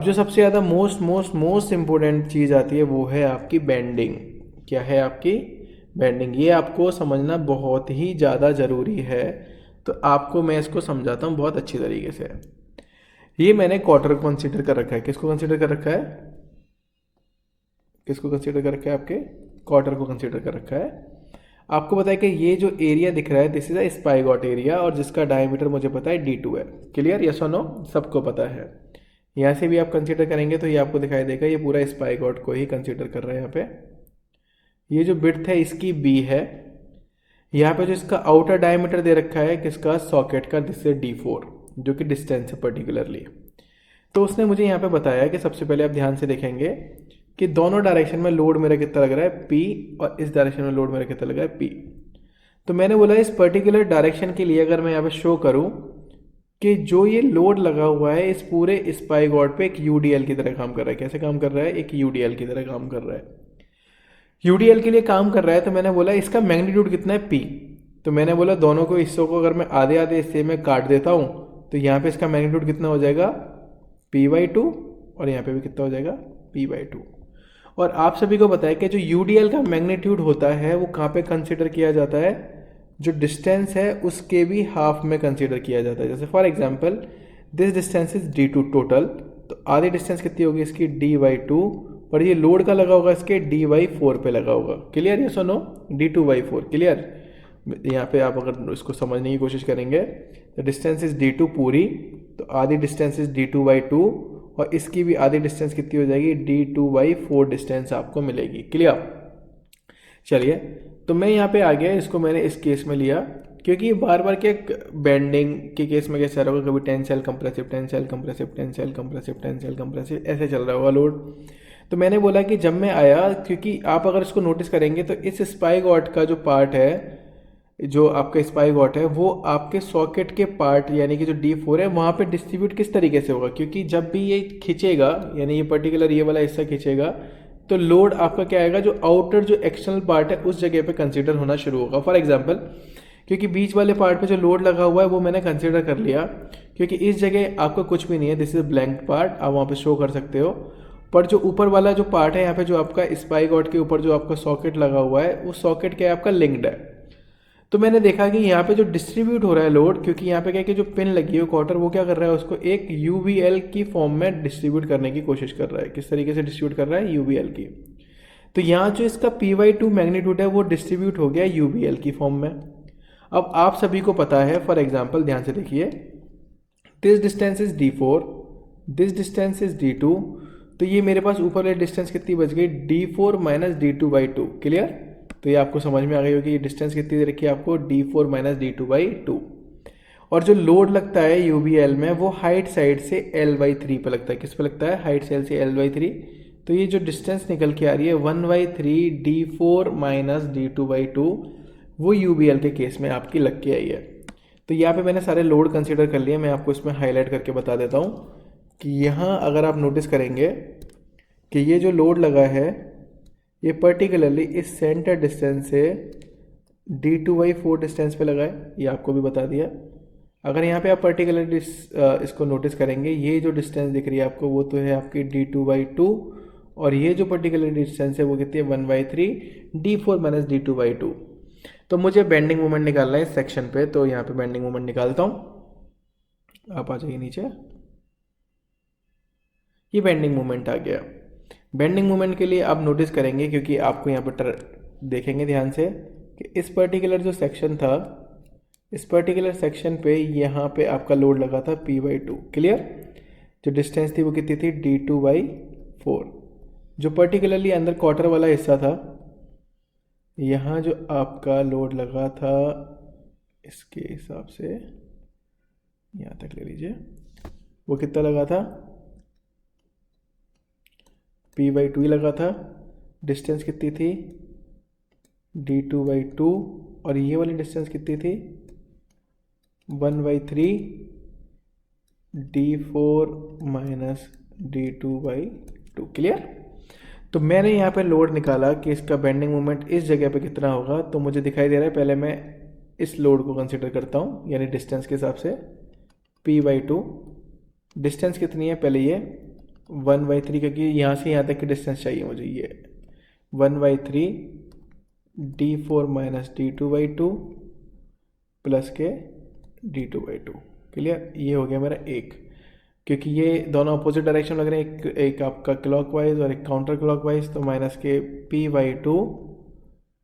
जो सबसे ज़्यादा मोस्ट मोस्ट मोस्ट इम्पोर्टेंट चीज़ आती है वो है आपकी बेंडिंग। क्या है आपकी? बेंडिंग। ये आपको समझना बहुत ही ज़्यादा ज़रूरी है। तो आपको मैं इसको समझाता हूँ बहुत अच्छी तरीके से। ये मैंने क्वार्टर को कंसीडर कर रखा है। किसको कंसीडर कर रखा है? किसको कंसीडर कर रखा है? आपके क्वार्टर को कंसीडर कर रखा है। आपको पता है कि ये जो एरिया दिख रहा है दिस इज अ स्पाइगॉट एरिया, और जिसका डायमीटर मुझे पता है D2 है। क्लियर? यस और नो? सबको पता है। यहाँ से भी आप कंसीडर करेंगे तो ये आपको दिखाई देगा ये पूरा स्पाइगॉट को ही कंसीडर कर रहे हैं यहाँ पे। ये जो विड्थ है इसकी B है। यहाँ पे जो इसका आउटर डायमीटर दे रखा है किसका? सॉकेट का, जिससे D4, जो कि डिस्टेंस है पर्टिकुलरली। तो उसने मुझे यहाँ पे बताया कि सबसे पहले आप ध्यान से देखेंगे कि दोनों डायरेक्शन में लोड मेरा कितना लग रहा है P, और इस डायरेक्शन में लोड मेरा कितना लग रहा है P। तो मैंने बोला इस पर्टिकुलर डायरेक्शन के लिए अगर मैं यहाँ पे शो करूँ कि जो ये लोड लगा हुआ है इस पूरे स्पाइगॉट पे एक यूडीएल की तरह काम कर रहा है। कैसे काम कर रहा है? एक यूडीएल की तरह काम कर रहा है। यूडीएल के लिए काम कर रहा है तो मैंने बोला इसका मैग्नीट्यूड कितना है? P। तो मैंने बोला दोनों को हिस्सों को अगर मैं आधे आधे हिस्से में काट देता हूँ तो यहाँ पे इसका मैग्नीट्यूड कितना हो जाएगा? P/2, और यहाँ पे भी कितना हो जाएगा? P/2। और आप सभी को पता है कि जो यूडीएल का मैग्नीट्यूड होता है वो कहाँ पे कंसिडर किया जाता है? जो डिस्टेंस है उसके भी हाफ में कंसिडर किया जाता है। जैसे for example this distance is D2 total, तो आधी डिस्टेंस कितनी होगी इसकी? D/2, और ये लोड का लगा होगा इसके D/4 पे लगा होगा। क्लियर? ये सुनो, D2/4। क्लियर? यहाँ पे आप अगर इसको समझने की कोशिश करेंगे तो डिस्टेंस इज D2 पूरी, तो आधी डिस्टेंस इज D2/2, और इसकी भी आधी डिस्टेंस कितनी हो जाएगी? D2/4 डिस्टेंस आपको मिलेगी। क्लियर? चलिए, तो मैं यहाँ पे आ गया, इसको मैंने इस केस में लिया क्योंकि बार बार क्या बेंडिंग के केस में कैसा रहा होगा, कभी tensile compressive, tensile compressive, tensile compressive, tensile compressive, ऐसे चल रहा होगा लोड। तो मैंने बोला कि जब मैं आया, क्योंकि आप अगर इसको नोटिस करेंगे तो इस स्पाइगॉट का जो पार्ट है, जो आपका स्पाइगॉट है, वो आपके सॉकेट के पार्ट यानी कि जो D4 है वहाँ पे डिस्ट्रीब्यूट किस तरीके से होगा? क्योंकि जब भी ये खींचेगा, यानी ये पर्टिकुलर ये वाला हिस्सा खींचेगा, तो लोड आपका क्या आएगा? जो आउटर जो एक्सटर्नल पार्ट है उस जगह पे कंसीडर होना शुरू होगा। फॉर एग्जांपल, क्योंकि बीच वाले पार्ट पे जो लोड लगा हुआ है वो मैंने कंसीडर कर लिया, क्योंकि इस जगह आपका कुछ भी नहीं है, दिस इज ब्लैंक पार्ट, आप वहाँ पे शो कर सकते हो। पर जो ऊपर वाला जो पार्ट है यहाँ पे, जो आपका स्पाइगॉट के ऊपर जो आपका सॉकेट लगा हुआ है, उस सॉकेट क्या है? आपका लिंक्ड है। तो मैंने देखा कि यहाँ पे जो डिस्ट्रीब्यूट हो रहा है लोड, क्योंकि यहाँ पे क्या है कि जो पिन लगी है क्वार्टर, वो क्या कर रहा है? उसको एक यूवीएल की फॉर्म में डिस्ट्रीब्यूट करने की कोशिश कर रहा है। किस तरीके से डिस्ट्रीब्यूट कर रहा है? यूवीएल की। तो यहाँ जो इसका P/2 मैग्नीट्यूड है वो डिस्ट्रीब्यूट हो गया यूवीएल की फॉर्म में। अब आप सभी को पता है, फॉर एग्जाम्पल ध्यान से देखिए, this distance is D4, this distance is D2, तो ये मेरे पास ऊपर वाली डिस्टेंस कितनी बच गई? D4 minus D2/2। क्लियर? तो ये आपको समझ में आ गई होगी, ये डिस्टेंस कितनी दे रखी है आपको? D4 minus D2/2। और जो लोड लगता है यूवीएल में वो हाइट साइड से L/3 पे लगता है। किस पे लगता है? हाइट साइड से L/3। तो ये जो डिस्टेंस निकल के आ रही है 1/3 D4 माइनस D2/2, वो यूवीएल के केस में आपकी लग के आई है। तो यहाँ पे मैंने सारे लोड कंसीडर कर लिए, मैं आपको इसमें हाईलाइट करके बता देता हूँ कि यहाँ अगर आप नोटिस करेंगे कि ये जो लोड लगा है ये पर्टिकुलरली इस सेंटर डिस्टेंस से D2/4 डिस्टेंस पे लगा है, ये आपको भी बता दिया। अगर यहाँ पे आप पर्टिकुलरली इसको नोटिस करेंगे, ये जो डिस्टेंस दिख रही है आपको वो तो है आपकी D2/2, और ये जो पर्टिकुलर डिस्टेंस है वो कितनी है? 1/3 D4 माइनस D2/2। तो मुझे बेंडिंग मोमेंट निकालना है इस सेक्शन पे, तो यहाँ पे बेंडिंग मोमेंट निकालता हूँ। आप आ जाइए नीचे। ये बेंडिंग मोमेंट आ गया। बेंडिंग मोमेंट के लिए आप नोटिस करेंगे, क्योंकि आपको यहाँ पर देखेंगे ध्यान से कि इस पर्टिकुलर जो सेक्शन था, इस पर्टिकुलर सेक्शन पे यहाँ पे आपका लोड लगा था P/2। क्लियर? जो डिस्टेंस थी वो कितनी थी? D2/4। जो पर्टिकुलरली अंदर क्वार्टर वाला हिस्सा था, यहाँ जो आपका लोड लगा था, इसके हिसाब से यहाँ तक ले लीजिए, वो कितना लगा था? P/2 लगा था। डिस्टेंस कितनी थी? D2/2, और ये वाली डिस्टेंस कितनी थी? 1/3 D4 माइनस D2/2। क्लियर? तो मैंने यहाँ पे लोड निकाला कि इसका बेंडिंग मोमेंट इस जगह पे कितना होगा, तो मुझे दिखाई दे रहा है, पहले मैं इस लोड को कंसिडर करता हूँ, यानी डिस्टेंस के हिसाब से P/2। डिस्टेंस कितनी है? पहले ये 1/3, क्योंकि यहाँ से यहाँ तक की डिस्टेंस चाहिए मुझे, ये 1/3 d4 माइनस d2/2 प्लस के d2/2। क्लियर, ये हो गया मेरा एक, क्योंकि ये दोनों अपोजिट डायरेक्शन लग रहे हैं, एक आपका क्लॉकवाइज और एक काउंटर क्लॉकवाइज, तो माइनस के p/2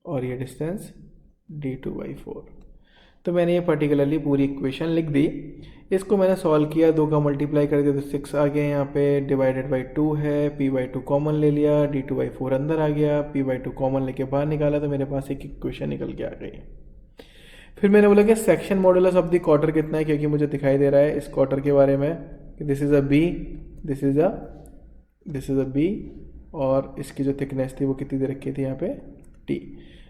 और ये डिस्टेंस d2/4। तो मैंने ये पर्टिकुलरली पूरी इक्वेशन लिख दी। इसको मैंने सॉल्व किया, 2 का मल्टीप्लाई कर दिया तो 6 आ गया यहाँ पे, डिवाइडेड बाई 2 है, p/2 कॉमन ले लिया, d2/4 अंदर आ गया, p/2 कॉमन लेके बाहर निकाला तो मेरे पास एक इक्वेशन निकल के आ गई। फिर मैंने बोला कि section modulus of the quarter कितना है, क्योंकि मुझे दिखाई दे रहा है इस क्वार्टर के बारे में कि this is a B, this is a B, और इसकी जो थिकनेस थी वो कितनी दे रखी थी यहाँ पे टी।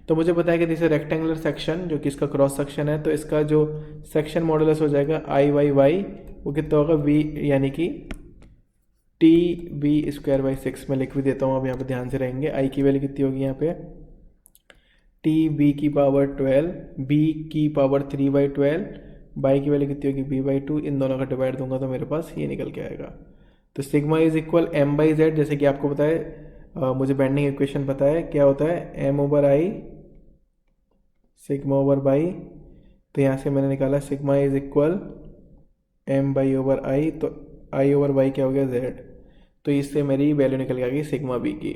तो मुझे बताया कि दिस इज रेक्टेंगुलर सेक्शन, जो कि इसका क्रॉस सेक्शन है, तो इसका जो सेक्शन मॉडुलस हो जाएगा I/Y वो कितना होगा v, यानी कि TB²/6 में लिख भी देता हूँ, अब यहाँ पे ध्यान से रहेंगे। I की वैल्यू कितनी होगी यहाँ पे TB⁴12, B की पावर 3/12, बाई की वैल्यू कितनी होगी B/2, इन दोनों का डिवाइड दूंगा तो मेरे पास ये निकल के आएगा। तो सिग्मा इज इक्वल M/Z, जैसे कि आपको पता है, मुझे बेंडिंग इक्वेशन पता है क्या होता है, M/I सिग्मा ओवर बाई, तो यहाँ से मैंने निकाला सिग्मा इज इक्वल M/I, तो I/Y क्या हो गया Z, तो इससे मेरी वैल्यू निकल के आ गई सिग्मा B की।